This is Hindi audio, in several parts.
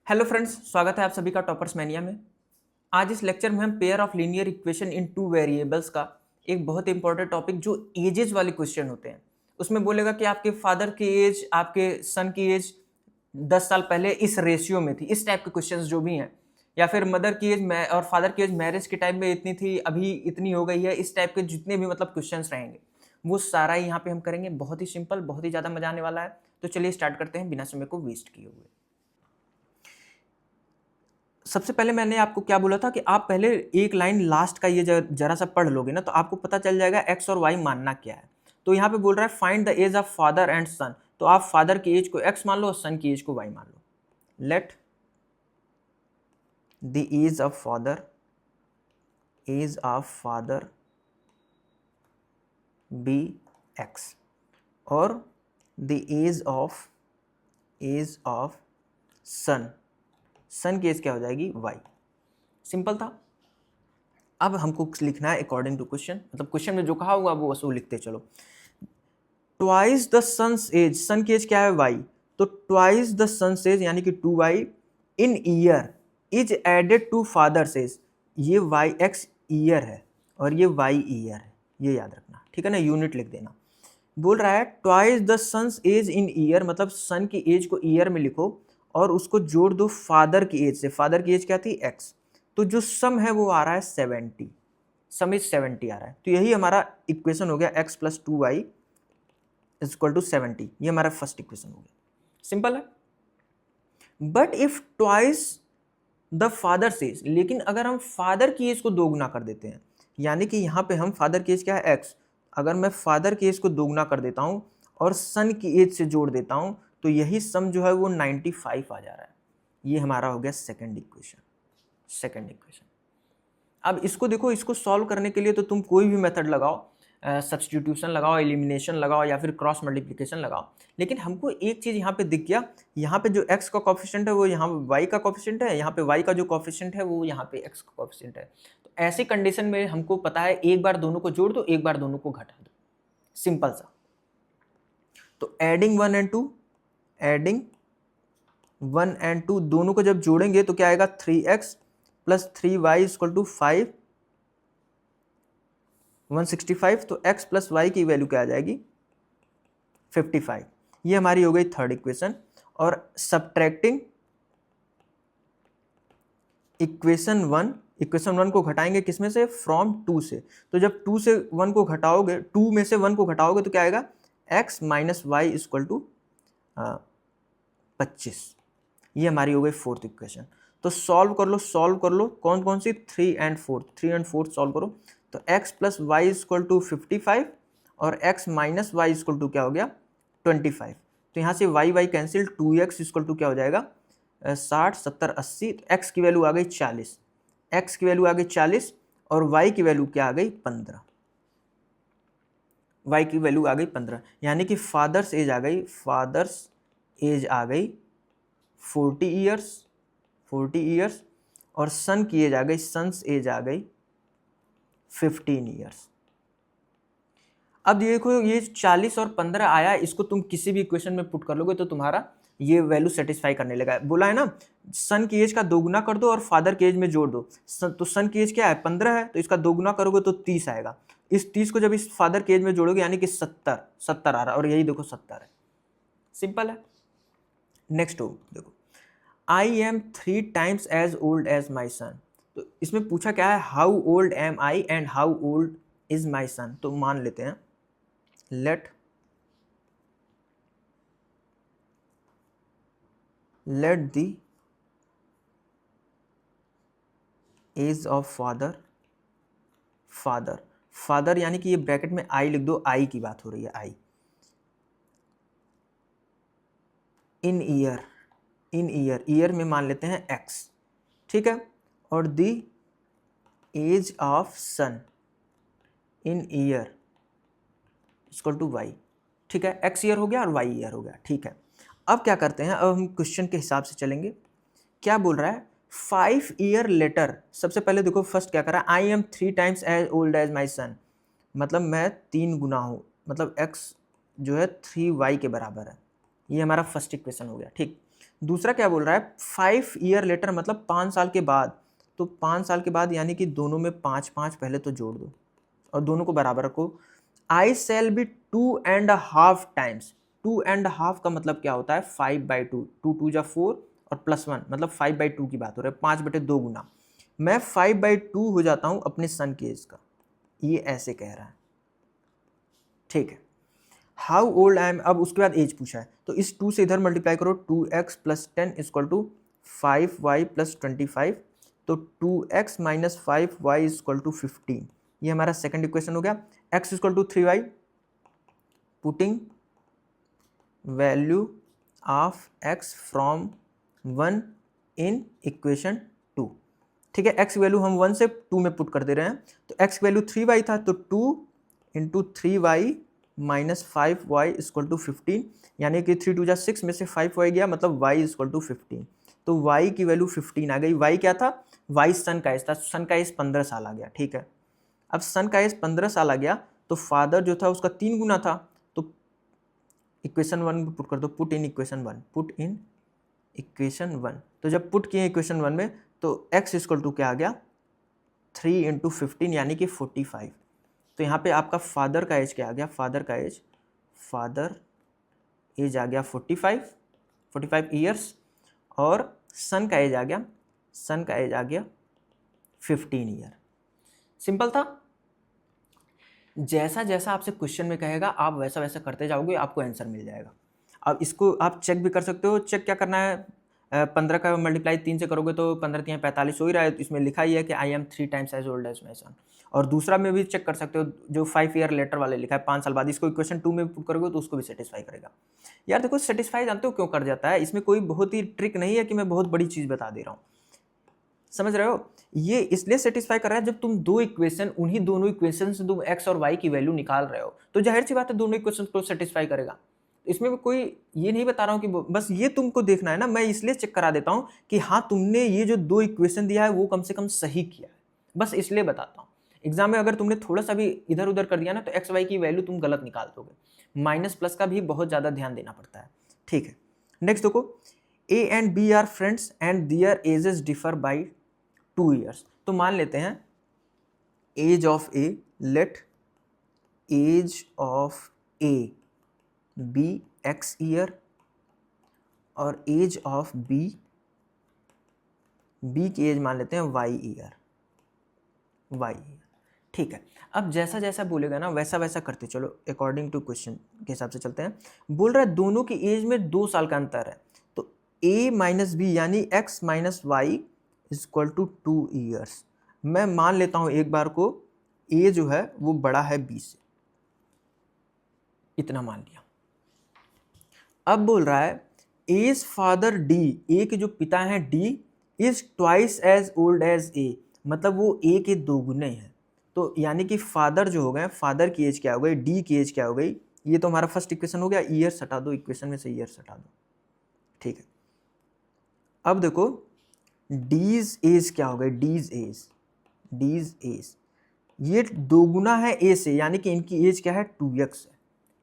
हेलो फ्रेंड्स, स्वागत है आप सभी का टॉपर्स मैनिया में। आज इस लेक्चर में हम pair of linear equation in two variables का एक बहुत इंपॉर्टेंट टॉपिक जो एजेस वाले क्वेश्चन होते हैं उसमें बोलेगा कि आपके फादर की एज आपके सन की एज 10 साल पहले इस रेशियो में थी। इस टाइप के क्वेश्चंस जो भी हैं, या फिर मदर की एज और फादर की एज मैरिज के टाइम में इतनी थी, अभी इतनी हो गई है। इस टाइप के जितने भी क्वेश्चंस रहेंगे वो सारा ही यहाँ पे हम करेंगे। बहुत ही सिंपल, बहुत ही ज़्यादा मजा आने वाला है। तो चलिए स्टार्ट करते हैं बिना समय को वेस्ट किए हुए। सबसे पहले मैंने आपको क्या बोला था कि आप पहले एक लाइन लास्ट का ये जरा सा पढ़ लोगे ना तो आपको पता चल जाएगा एक्स और वाई मानना क्या है। तो यहाँ पे बोल रहा है find the age of father and son. तो आप फादर की एज को एक्स मान लो और सन की एज को वाई मान लो। Let the age of father be X और द एज ऑफ सन की एज क्या हो जाएगी वाई। सिंपल था। अब हमको लिखना है अकॉर्डिंग टू क्वेश्चन, मतलब क्वेश्चन में जो कहा हुआ वो बस वो लिखते चलो। ट्वाइस द सन्स एज, सन की एज क्या है वाई, तो ट्वाइस द सन्स एज यानी कि 2y in year is added to father's age. ये वाई एक्स ईयर है और ये वाई ईयर है, ये याद रखना, ठीक है ना। यूनिट लिख देना। बोल रहा है twice the son's age in year, मतलब सन की एज को ईयर में लिखो और उसको जोड़ दो फादर की एज से। फादर की एज क्या थी एक्स, तो जो सम है वो आ रहा है 70, सम इज 70 आ रहा है। तो यही हमारा इक्वेशन हो गया x plus 2y is equal to 70। ये हमारा फर्स्ट इक्वेशन हो गया। सिंपल है। But if twice the father age, लेकिन अगर हम फादर की एज को दोगुना कर देते हैं, यानी कि यहाँ पे हम फादर की एज क्या है x, अगर मैं फादर की एज को दोगुना कर देता हूँ और सन की एज से जोड़ देता हूँ तो यही सम जो है वो 95 आ जा रहा है। ये हमारा हो गया सेकंड इक्वेशन। अब इसको देखो, इसको सॉल्व करने के लिए तो तुम कोई भी मेथड लगाओ, सब्स्टिट्यूशन लगाओ, एलिमिनेशन लगाओ या फिर क्रॉस मल्टीप्लिकेशन लगाओ, लेकिन हमको एक चीज़ यहाँ पे दिख गया। यहाँ पे जो x का कोफिशिएंट है वो यहाँ y का कोफिशिएंट है, यहाँ पे y का जो कोफिशिएंट है वो यहाँ पे x का कोफिशिएंट है। तो ऐसी कंडीशन में हमको पता है एक बार दोनों को जोड़ दो, एक बार दोनों को घटा दो, सिंपल सा। तो एडिंग 1 एंड 2 दोनों को जब जोड़ेंगे तो क्या आएगा 3x plus 3y equal to 165। तो x प्लस वाई की वैल्यू क्या आ जाएगी 55। ये हमारी हो गई थर्ड इक्वेशन। और सब्ट्रैक्टिंग इक्वेशन वन को घटाएंगे किसमें से, फ्रॉम 2 से। तो जब 2 से 1 को घटाओगे, 2 में से 1 को घटाओगे तो क्या आएगा x minus Y equal to 25। ये हमारी हो गई फोर्थ इक्वेशन। तो सॉल्व कर लो कौन कौन सी, 3 एंड 4 सॉल्व करो। तो x plus Y equal to 55 और x minus Y equal to क्या हो गया 25। तो यहाँ से y cancel, 2x equal to क्या हो जाएगा 60 70 80। तो x की वैल्यू आ गई 40, और y की वैल्यू क्या आ गई 15। y की वैल्यू आ गई 15, यानी कि फादर्स एज आ गई 40 ईयर्स और सन की एज आ गई 15 ईयर्स। अब देखो ये 40 और 15 आया, इसको तुम किसी भी इक्वेशन में पुट कर लोगे तो तुम्हारा ये वैल्यू सेटिस्फाई करने लगा। बोला है ना सन की एज का दोगुना कर दो और फादर की एज में जोड़ दो। तो सन की एज क्या है 15 है, तो इसका दोगुना करोगे तो 30 आएगा। इस 30 को जब इस फादर की एज में जोड़ोगे यानी कि 70 आ रहा है, और यही देखो 70 है। सिंपल है। नेक्स्ट हो देखो, I am 3 times as old as my son. तो इसमें पूछा क्या है, how old am I and how old is my son. तो मान लेते हैं let the age of father यानी कि ये ब्रैकेट में आई लिख दो, आई की बात हो रही है, आई इन ईयर में मान लेते हैं x, ठीक है। और the age of son in year equal to y, ठीक है। x ईयर हो गया और y ईयर हो गया, ठीक है। अब क्या करते हैं, अब हम क्वेश्चन के हिसाब से चलेंगे। क्या बोल रहा है 5 ईयर लेटर। सबसे पहले देखो फर्स्ट क्या करा, I am 3 times as old as my son, मतलब मैं 3 गुना हूँ, मतलब x जो है 3y के बराबर है। ये हमारा फर्स्ट इक्वेशन हो गया, ठीक। दूसरा क्या बोल रहा है 5 ईयर लेटर मतलब 5 साल के बाद, तो 5 साल के बाद यानी कि दोनों में 5 5 पहले तो जोड़ दो और दोनों को बराबर रखो। आई सेल बी 2.5 टाइम्स, 2.5 का मतलब क्या होता है 5/2, 2 2 जा 4 और +1 मतलब 5/2 की बात हो रही है, 5/2 गुना। मैं 5/2 हो जाता हूं अपने सन के एज का, ये ऐसे कह रहा है, ठीक है। हाउ ओल्ड आई एम, अब उसके बाद एज पूछा है, तो इस 2 से इधर मल्टीप्लाई करो, 2x + 10 = 5y + 25, तो 2x - 5y = 15, ये हमारा सेकंड इक्वेशन हो गया। x = 3y, putting value of x from 1 in equation 2, ठीक है। x वैल्यू हम 1 से 2 में पुट कर दे रहे हैं, तो x वैल्यू 3y था, तो 2 × 3y - 5y = 15, यानी कि 3 2 जा 6 में से 5y गया, मतलब y = 15, तो y की वैल्यू 15 आ गई। y क्या था, y सन का एज था, सन का एज 15 साल आ गया, ठीक है। अब सन का एज 15 साल आ गया, तो फादर जो था उसका 3 गुना था, तो इक्वेशन 1 पुट कर दो, put in equation 1, put in equation 1, तो जब पुट किए इक्वेशन 1 में, तो x = क्या आ गया 3 × 15 यानी कि 45, तो यहाँ पे आपका फादर का एज क्या आ गया, फादर एज आ गया 45 ईयर्स, और सन का एज आ गया 15 ईयर। सिंपल था। जैसा जैसा आपसे क्वेश्चन में कहेगा आप वैसा वैसा करते जाओगे, आपको आंसर मिल जाएगा। अब इसको आप चेक भी कर सकते हो। चेक क्या करना है, 15 का मल्टीप्लाई 3 से करोगे तो 15 3 45 हो ही रहा है, तो इसमें लिखा ही है कि I am 3 times as old as my son. और दूसरा में भी चेक कर सकते हो, जो 5 ईयर लेटर वाले लिखा है 5 साल बाद, इसको इक्वेशन 2 में पुट करोगे तो उसको भी सेटिस्फाई करेगा। यार देखो सेटिस्फाई जानते हो क्यों कर जाता है, इसमें कोई बहुत ही ट्रिक नहीं है कि मैं बहुत बड़ी चीज़ बता दे रहा हूँ, समझ रहे हो। ये इसलिए सेटिस्फाई कर रहा है, जब तुम दो इक्वेशन, उन्हीं दोनों इक्वेशन से तुम x और y की वैल्यू निकाल रहे हो, तो जाहिर सी बात है दोनों इक्वेशन को सेटिस्फाई करेगा। इसमें भी कोई ये नहीं बता रहा हूँ कि बस ये तुमको देखना है ना, मैं इसलिए चेक करा देता हूँ कि हाँ तुमने ये जो दो इक्वेशन दिया है वो कम से कम सही किया है, बस इसलिए बताता हूँ। एग्जाम में अगर तुमने थोड़ा सा भी इधर उधर कर दिया ना, तो एक्स वाई की वैल्यू तुम गलत निकाल दोगे। माइनस प्लस का भी बहुत ज़्यादा ध्यान देना पड़ता है, ठीक है। नेक्स्ट देखो, A and B are friends and their ages differ by 2 years. तो मान लेते हैं age of A, let age of A be x year और एज ऑफ बी की एज मान लेते हैं y ईयर, ठीक है। अब जैसा जैसा बोलेगा ना वैसा वैसा करते चलो, अकॉर्डिंग टू क्वेश्चन के हिसाब से चलते हैं। बोल रहा है दोनों की एज में 2 साल का अंतर है, तो a - b यानी x - y = 2 ईयर्स। मैं मान लेता हूं एक बार को a जो है वो बड़ा है b से, इतना मान लिया। अब बोल रहा है एज फादर d, a के जो पिता हैं d is twice as old as a, मतलब वो a के 2 गुने हैं। तो यानी कि फादर जो हो गए, फादर की एज क्या हो गई, d की एज क्या हो गई, ये तो हमारा फर्स्ट इक्वेशन हो गया। ईयर्स हटा दो, इक्वेशन में से ईयर्स हटा दो, ठीक है। अब देखो डीज एज क्या हो गई, डीज एज ये 2 गुना है a से, यानी कि इनकी एज क्या है 2x है,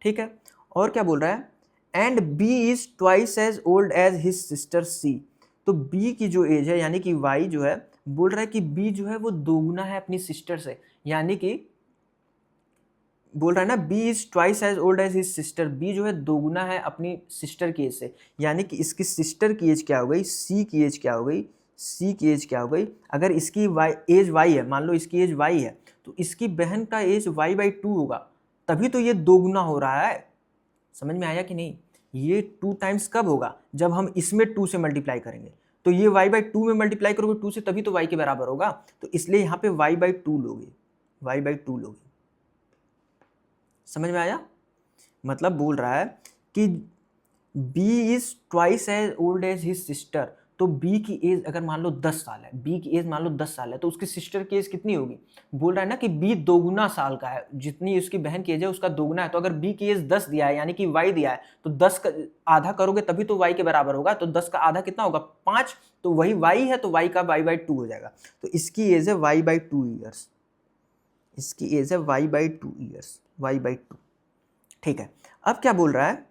ठीक है। और क्या बोल रहा है, and b is twice as old as his sister c, तो b की जो एज है यानी कि y जो है, बोल रहा है कि b जो है वो 2 गुना है अपनी सिस्टर से, यानी कि बोल रहा है ना b is twice as old as his sister, b जो है 2 गुना है अपनी सिस्टर की एज से, यानी कि इसकी सिस्टर की एज क्या हो गई, c की एज क्या हो गई, c की एज क्या हो गई। अगर इसकी एज y है, मान लो इसकी एज y है, तो इसकी बहन का एज y/2 होगा, तभी तो ये 2 गुना हो रहा है। समझ में आया कि नहीं। ये 2 टाइम्स कब होगा, जब हम इसमें 2 से मल्टीप्लाई करेंगे, तो ये y/2 में मल्टीप्लाई करोगे 2 से, तभी तो y के बराबर होगा, तो इसलिए यहाँ पे y/2 लोगे। समझ में आया। मतलब बोल रहा है कि b is twice as old as his sister, तो b की एज अगर मान लो 10 साल है, b की एज मान लो 10 साल है, तो उसकी सिस्टर की एज कितनी होगी। बोल रहा है ना कि b 2 गुना साल का है, जितनी उसकी बहन की एज है उसका 2 गुना है, तो अगर b की एज 10 दिया है यानी कि y दिया है, तो 10 का आधा करोगे तभी तो y के बराबर होगा, तो 10 का आधा कितना होगा 5, तो वही y है, तो y का y/2 हो जाएगा, तो इसकी एज है y/2 ईयर्स, इसकी एज है y/2 ईयर्स, y/2, ठीक है। अब क्या बोल रहा है,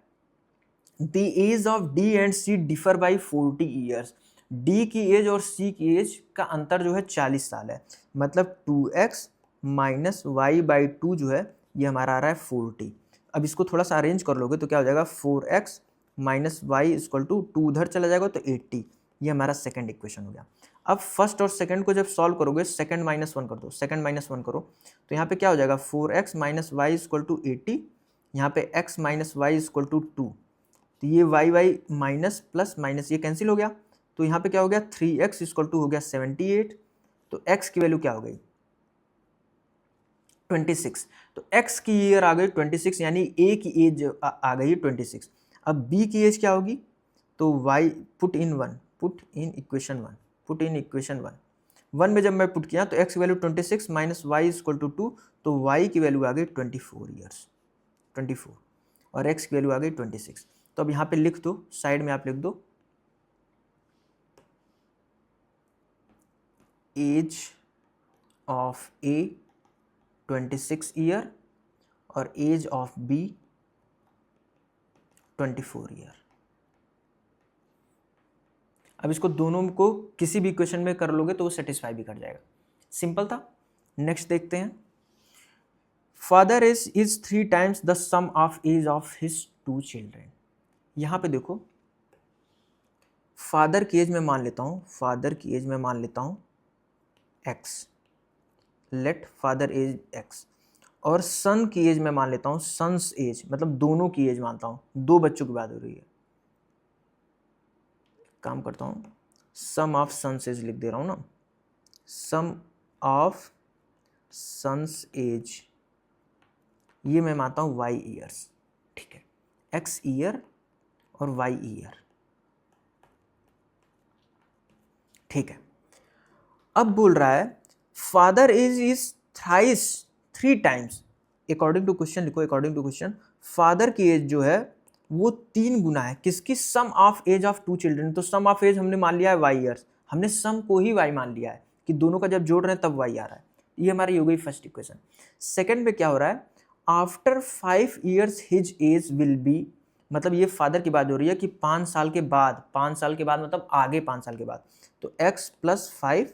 the age of D and C differ by 40 years. D की एज और सी की एज का अंतर जो है 40 साल है, मतलब 2x माइनस वाई बाई 2 जो है ये हमारा आ रहा है 40। अब इसको थोड़ा सा अरेंज कर लोगे तो क्या हो जाएगा, 4x minus Y equal to 2 उधर चला जाएगा तो 80। ये हमारा सेकंड इक्वेशन हो गया। अब फर्स्ट और सेकंड को जब सॉल्व करोगे, सेकंड माइनस वन कर दो, सेकंड माइनस वन करो तो यहाँ पे क्या हो जाएगा, 4x minus Y equal to 80, यहाँ पे x minus Y equal to 2, तो ये y माइनस प्लस माइनस ये कैंसिल हो गया, तो यहाँ पे क्या हो गया, 3x इक्वल टू हो गया 78, तो x की वैल्यू क्या हो गई 26, तो x की ईयर आ गई 26, यानी a की एज आ गई 26। अब b की एज क्या होगी, तो y put in equation one में जब मैं पुट किया तो x की value 26 minus Y equal to 2, तो y की वैल्यू आ गई 24 ईयर्स, 24, और x की वैल्यू आ गई 26। तो अब यहाँ पे लिख दो, साइड में आप लिख दो एज ऑफ a 26 ईयर और एज ऑफ b 24 ईयर। अब इसको दोनों को किसी भी इक्वेशन में कर लोगे तो वो सेटिस्फाई भी कर जाएगा, सिंपल था। नेक्स्ट देखते हैं, father is 3 times the sum of age of his 2 children. यहाँ पे देखो फादर की एज में मान लेता हूँ x, let father age x, और सन की एज में मान लेता हूँ सन्स एज, मतलब दोनों की एज मानता हूँ, 2 बच्चों की बात हो रही है। काम करता हूँ, सम ऑफ सन्स एज लिख दे रहा हूँ ना, सम ऑफ सन्स एज ये मैं मानता हूँ y ईयर्स, ठीक है, x ईयर और y ईयर, ठीक है। अब बोल रहा है father age is thrice 3 times, according to question लिखो, अकॉर्डिंग टू क्वेश्चन फादर की एज जो है वो 3 गुना है किसकी, sum of age of 2 children. तो सम ऑफ एज हमने मान लिया है y ईयर्स, हमने सम को ही y मान लिया है कि दोनों का जब जोड़ रहे हैं तब y आ रहा है। ये हमारी हो गई फर्स्ट इक्वेशन। सेकंड में क्या हो रहा है, after 5 years his age will B, मतलब ये फादर की बात हो रही है कि 5 साल के बाद, 5 साल के बाद मतलब आगे 5 साल के बाद, तो x प्लस 5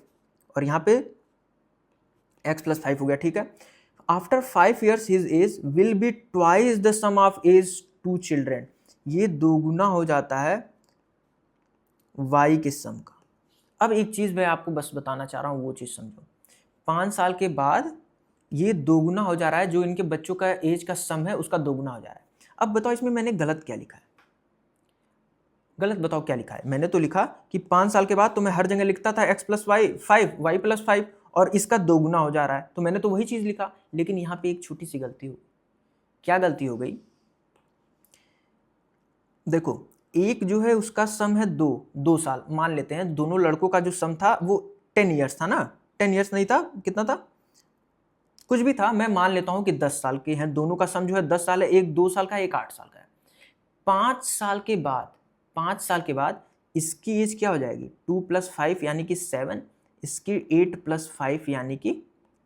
और यहाँ पे x प्लस 5 हो गया, ठीक है। After 5 years his age will be twice the sum of age 2 children, ये 2 गुना हो जाता है y के सम का। अब एक चीज मैं आपको बस बताना चाह रहा हूं, वो चीज समझो, 5 साल के बाद ये 2 गुना हो जा रहा है, जो इनके बच्चों का एज का सम है उसका 2 गुना हो जा रहा है। अब बताओ इसमें मैंने गलत क्या लिखा है, गलत बताओ क्या लिखा है। मैंने तो लिखा कि 5 साल के बाद, तो मैं हर जगह लिखता था x plus y 5, y plus 5, और इसका 2 गुना हो जा रहा है, तो मैंने तो वही चीज लिखा। लेकिन यहाँ पे एक छोटी सी गलती हो, क्या गलती हो गई, देखो एक जो है उसका सम है 2 साल मान लेते हैं, दोनों लड़कों का जो सम था वो 10 ईयर्स था ना, 10 ईयर्स नहीं था, कितना था, कुछ भी था, मैं मान लेता हूं कि 10 साल के हैं, दोनों का सम जो है 10 साल है, एक 2 साल का है, एक 8 साल का है। 5 साल के बाद, 5 साल के बाद इसकी एज क्या हो जाएगी, 2 प्लस 5 यानी कि 7, इसकी 8 प्लस 5 यानी कि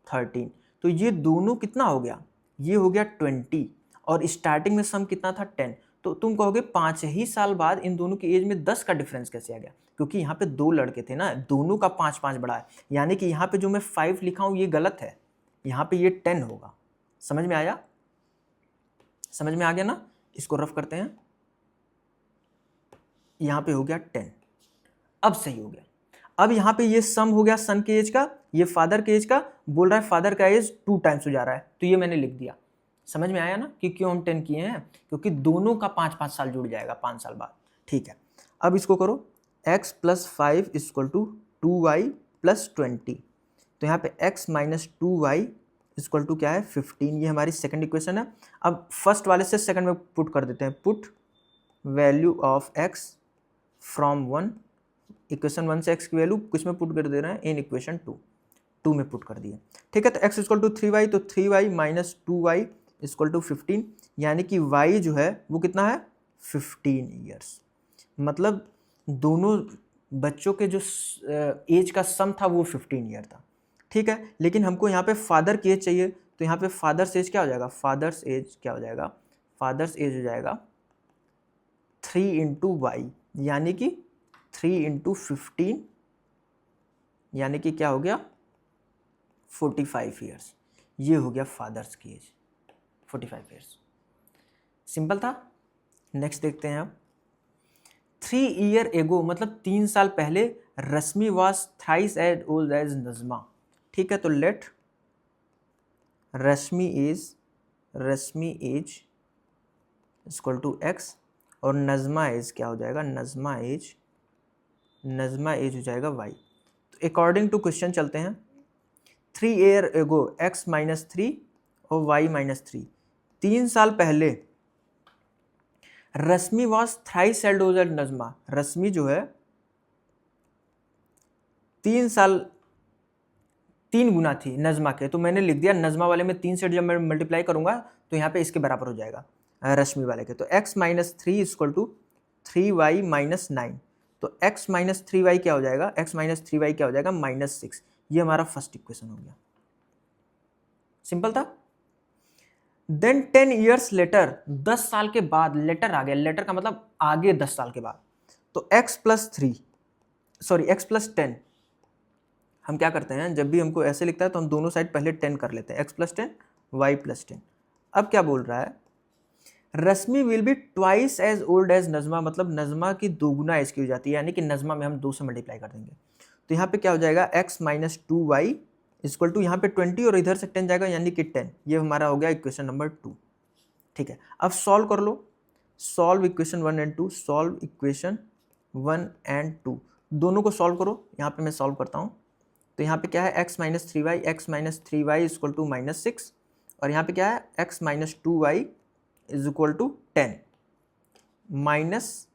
13, तो ये दोनों कितना हो गया, ये हो गया 20, और स्टार्टिंग में सम कितना था 10। तो तुम कहोगे 5 ही साल बाद इन दोनों की एज में 10 का डिफरेंस कैसे आ गया, क्योंकि यहाँ पे 2 लड़के थे ना, दोनों का 5-5 बड़ा है, यानी कि यहाँ पे जो मैं 5 लिखा हूँ ये गलत है, यहाँ पे ये 10 होगा। समझ में आया, समझ में आ गया ना, इसको रफ करते हैं, यहाँ पे हो गया 10, अब सही हो गया। अब यहाँ पे ये सम हो गया सन के एज का, ये फादर के एज का, बोल रहा है फादर का एज 2 टाइम्स हो जा रहा है, तो ये मैंने लिख दिया। समझ में आया ना कि क्यों हम 10 किए हैं, क्योंकि दोनों का 5-5 साल जुड़ जाएगा 5 साल बाद, ठीक है। अब इसको करो, x plus 5 equal to 2y plus 20, तो यहाँ पे x minus 2y equal to क्या है 15, ये हमारी सेकंड इक्वेशन है। अब फर्स्ट वाले से सेकंड में पुट कर देते हैं, put value of x from 1, equation 1 से x की वैल्यू किस में पुट कर दे रहे हैं, इन इक्वेशन 2 में पुट कर दिए, ठीक है। तो x इक्वल टू 3y, तो 3y minus 2y equal to 15, यानी कि y जो है वो कितना है 15 ईयर्स, मतलब दोनों बच्चों के जो एज का सम था वो 15 ईयर था, ठीक है। लेकिन हमको यहाँ पे फादर की एज चाहिए, तो यहाँ पे फादर्स एज क्या हो जाएगा, फादर्स एज क्या हो जाएगा, फादर्स एज हो जाएगा 3 इंटू वाई, यानी कि 3 इंटू 15, यानी कि क्या हो गया 45 ईयर्स। ये हो गया फादर्स की एज 45 ईयर्स। सिंपल था। नेक्स्ट देखते हैं अब 3 ईयर एगो, मतलब 3 साल पहले Rashmi was thrice as old as Najma. ठीक है, तो let Rashmi age equal to x और नजमा एज क्या हो जाएगा, नजमा एज हो जाएगा वाई। तो अकॉर्डिंग टू क्वेश्चन चलते हैं। 3 ईयर एगो एक्स माइनस 3 और वाई माइनस 3, 3 साल पहले Rashmi was thrice as old as Najma. Rashmi जो है 3 गुना थी नजमा के, तो मैंने लिख दिया नजमा वाले में 3 से जब मैं मल्टीप्लाई करूंगा तो यहाँ पे इसके बराबर हो जाएगा रश्मि वाले के। तो x minus 3 equal to 3y minus 9। तो x माइनस 3y क्या हो जाएगा, x माइनस 3y क्या हो जाएगा -6। ये हमारा फर्स्ट इक्वेशन हो गया। सिंपल था। देन 10 ईयर्स लेटर, 10 साल के बाद लेटर आ गया। लेटर का मतलब आगे 10 साल के बाद। तो x प्लस 10, हम क्या करते हैं जब भी हमको ऐसे लिखता है तो हम दोनों साइड पहले 10 कर लेते हैं, x प्लस 10 y प्लस 10। अब क्या बोल रहा है, Rashmi will be twice as old as Najma, मतलब नजमा की दोगुना एज की हो जाती है, यानी कि नजमा में हम 2 से मल्टीप्लाई कर देंगे। तो यहाँ पे क्या हो जाएगा x minus 2y equal to यहाँ पे 20 और इधर से 10 जाएगा यानी कि 10। ये हमारा हो गया इक्वेशन नंबर 2। ठीक है, अब सॉल्व कर लो। Solve equation 1 and 2, solve equation 1 and 2, दोनों को सॉल्व करो। यहाँ पे मैं सॉल्व करता हूँ। तो यहाँ पे क्या है x minus 3y equal to -6, और यहाँ पे क्या है x minus 2y is equal to 10, minus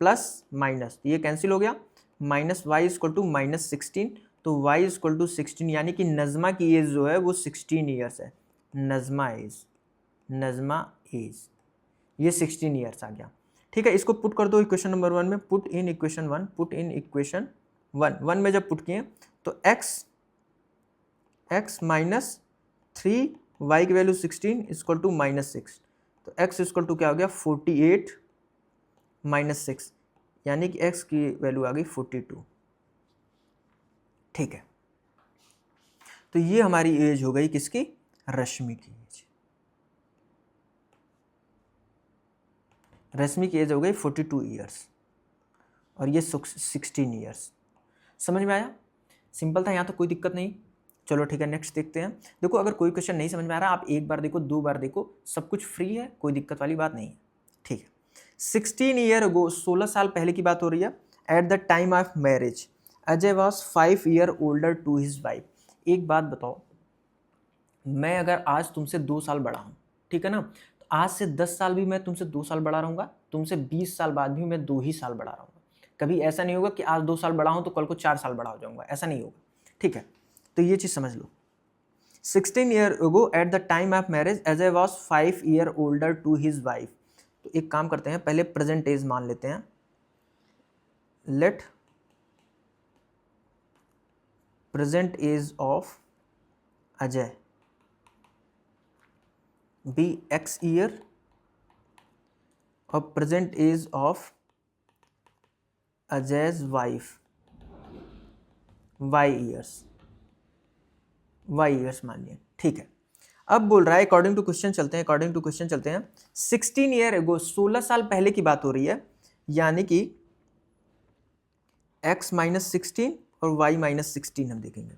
plus minus ये कैंसिल हो गया, माइनस y इक्वल टू -16। तो y इक्वल टू 16, यानी कि नजमा की एज जो है वो 16 ईयर्स है। नजमा एज ये 16 ईयर्स आ गया। ठीक है, इसको पुट कर दो इक्वेशन नंबर 1 में। पुट इन इक्वेशन 1 में जब पुट किए तो x माइनस 3y की वैल्यू 16 इक्वल टू -6। तो x इक्वल टू क्या हो गया 48 माइनस 6, यानी कि x की वैल्यू आ गई 42। ठीक है, तो ये हमारी एज हो गई किसकी, रश्मि की एज। रश्मि की एज हो गई 42 ईयर्स और ये 16 ईयर्स। समझ में आया? सिंपल था, यहाँ तो कोई दिक्कत नहीं। चलो ठीक है, नेक्स्ट देखते हैं। देखो अगर कोई क्वेश्चन नहीं समझ में आ रहा, आप एक बार देखो, 2 बार देखो, सब कुछ फ्री है, कोई दिक्कत वाली बात नहीं है। ठीक है, 16 ईयर अगो, 16 साल पहले की बात हो रही है। At the time of marriage Ajay was 5 year older to his wife. एक बात बताओ, मैं अगर आज तुमसे 2 साल बड़ा हूँ, ठीक है ना, तो आज से 10 साल भी मैं तुमसे 2 साल बड़ा रहूँगा, तुमसे 20 साल बाद भी मैं 2 ही साल बड़ा रहूँगा। कभी ऐसा नहीं होगा कि आज 2 साल बड़ा हूँ तो कल को 4 साल बड़ा हो जाऊँगा, ऐसा नहीं होगा। ठीक है, तो ये चीज़ समझ लो। 16 year ago at the time of marriage Ajay was 5 year older to his wife. तो एक काम करते हैं, पहले प्रेजेंट एज मान लेते हैं। Let present age of Ajay be x year और present age of Ajay's wife y years मान लिया। ठीक है, अब बोल रहा है अकॉर्डिंग टू क्वेश्चन चलते हैं। 16 ईयर एगो, 16 साल पहले की बात हो रही है, यानी कि x माइनस 16 और y माइनस 16 हम देखेंगे।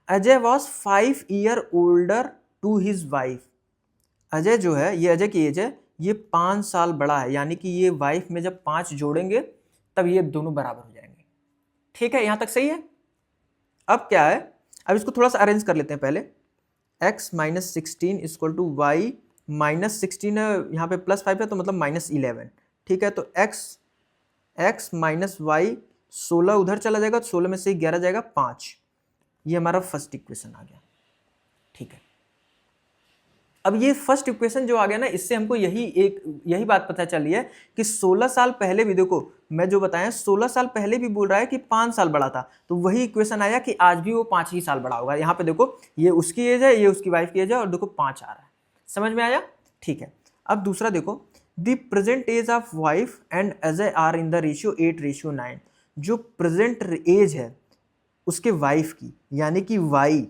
Ajay was 5 year older to his wife. Ajay जो है, ये अजय की एज है, ये 5 साल बड़ा है, यानी कि ये वाइफ में जब 5 जोड़ेंगे तब ये दोनों बराबर हो जाएंगे। ठीक है, यहां तक सही है। अब क्या है, अब इसको थोड़ा सा अरेंज कर लेते हैं पहले। x minus 16 equal to y minus 16 है, यहाँ पे +5 है तो मतलब -11। ठीक है, तो x माइनस वाई 16 उधर चला जाएगा, तो 16 में से 11 जाएगा 5। ये हमारा फर्स्ट इक्वेशन आ गया। ठीक है, अब ये फर्स्ट इक्वेशन जो आ गया ना, इससे हमको यही बात पता चल रही है कि 16 साल पहले भी, देखो मैं जो बताया 16 साल पहले भी बोल रहा है कि 5 साल बड़ा था, तो वही इक्वेशन आया कि आज भी वो 5 ही साल बड़ा होगा। यहाँ पे देखो ये उसकी एज है, ये उसकी वाइफ की एज है, और देखो 5 आ रहा है। समझ में आया? ठीक है, अब दूसरा देखो, the present age of wife and Ajay are in the ratio 8:9। जो प्रेजेंट एज है उसके वाइफ की, यानी कि वाई,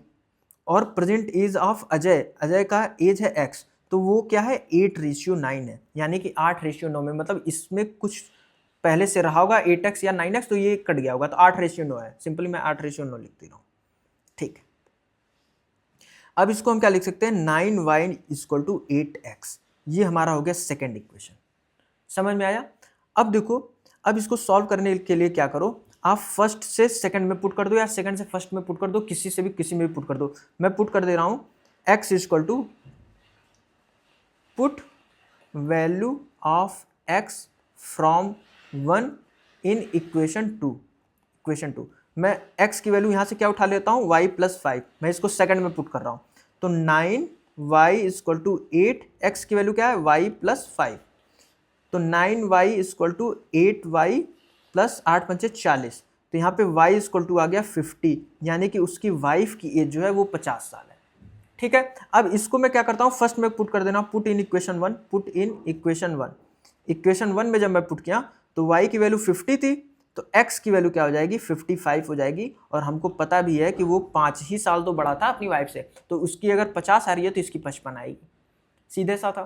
और present age of Ajay, Ajay का एज है एक्स, तो वो क्या है 8:9 है, यानी कि 8:9 में, मतलब इसमें कुछ पहले से रहा होगा 8x या 9x, तो ये कट गया होगा, तो 8:9 है। सिंपली मैं 8:9 लिख दे रहा हूँ। ठीक, अब इसको हम क्या लिख सकते हैं, 9y = 8x। ये हमारा हो गया सेकेंड इक्वेशन। समझ में आया? अब देखो, अब इसको सॉल्व करने के लिए क्या करो, आप फर्स्ट से सेकंड में पुट कर दो या सेकंड से फर्स्ट में पुट कर दो, किसी से भी किसी में भी पुट कर दो। मैं पुट कर दे रहा हूं x = put value of x from 1 in equation 2। मैं x की वैल्यू यहां से क्या उठा लेता हूं, y + 5, मैं इसको सेकंड में पुट कर रहा हूं, तो 9y = 8, x की वैल्यू क्या है, y + 5, तो 9y = 8y + 8 × 5 = 40, तो यहाँ पे y = आ गया 50, यानी कि उसकी वाइफ की एज जो है वो 50 साल है। ठीक है, अब इसको मैं क्या करता हूँ, फर्स्ट में पुट कर देना, put in equation 1, put in equation 1। Equation 1 में जब मैं पुट किया तो y की वैल्यू 50 थी, तो x की वैल्यू क्या हो जाएगी, 55 हो जाएगी, और हमको पता भी है कि वो 5 ही साल तो बड़ा था अपनी वाइफ से, तो उसकी अगर 50 आ रही है तो इसकी 55 आएगी। सीधे सा था।